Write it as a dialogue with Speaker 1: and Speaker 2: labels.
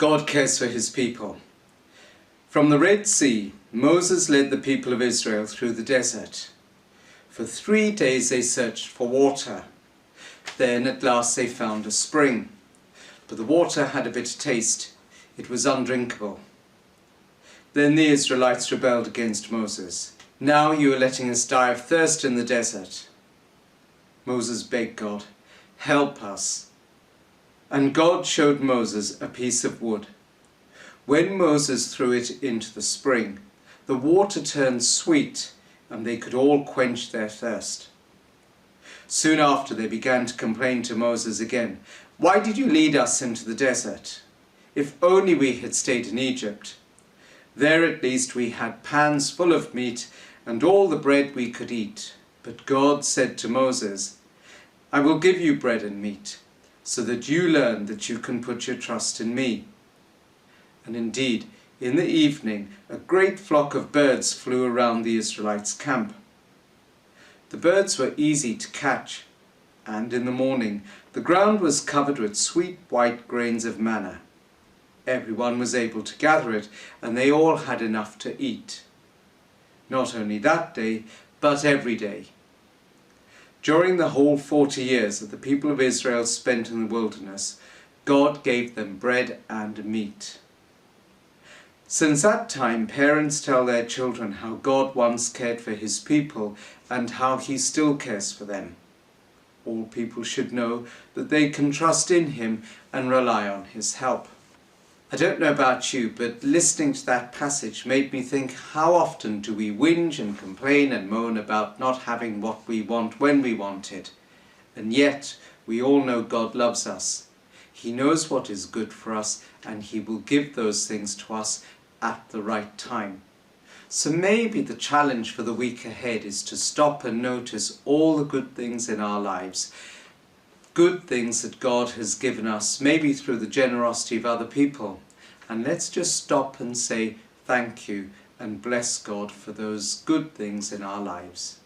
Speaker 1: God cares for his people. From the Red Sea, Moses led the people of Israel through the desert. For 3 days they searched for water. Then at last they found a spring. But the water had a bitter taste. It was undrinkable. Then the Israelites rebelled against Moses. "Now you are letting us die of thirst in the desert." Moses begged God, "Help us." And God showed Moses a piece of wood. When Moses threw it into the spring, the water turned sweet, and they could all quench their thirst. Soon after they began to complain to Moses again, "Why did you lead us into the desert? If only we had stayed in Egypt. There at least we had pans full of meat and all the bread we could eat." But God said to Moses, "I will give you bread and meat, so that you learn that you can put your trust in me." And indeed, in the evening, a great flock of birds flew around the Israelites' camp. The birds were easy to catch, and in the morning the ground was covered with sweet white grains of manna. Everyone was able to gather it, and they all had enough to eat. Not only that day, but every day. During the whole 40 years that the people of Israel spent in the wilderness, God gave them bread and meat. Since that time, parents tell their children how God once cared for his people and how he still cares for them. All people should know that they can trust in him and rely on his help. I don't know about you, but listening to that passage made me think, how often do we whinge and complain and moan about not having what we want when we want it? And yet, we all know God loves us. He knows what is good for us, and he will give those things to us at the right time. So maybe the challenge for the week ahead is to stop and notice all the good things in our lives. Good things that God has given us, maybe through the generosity of other people. And let's just stop and say thank you and bless God for those good things in our lives.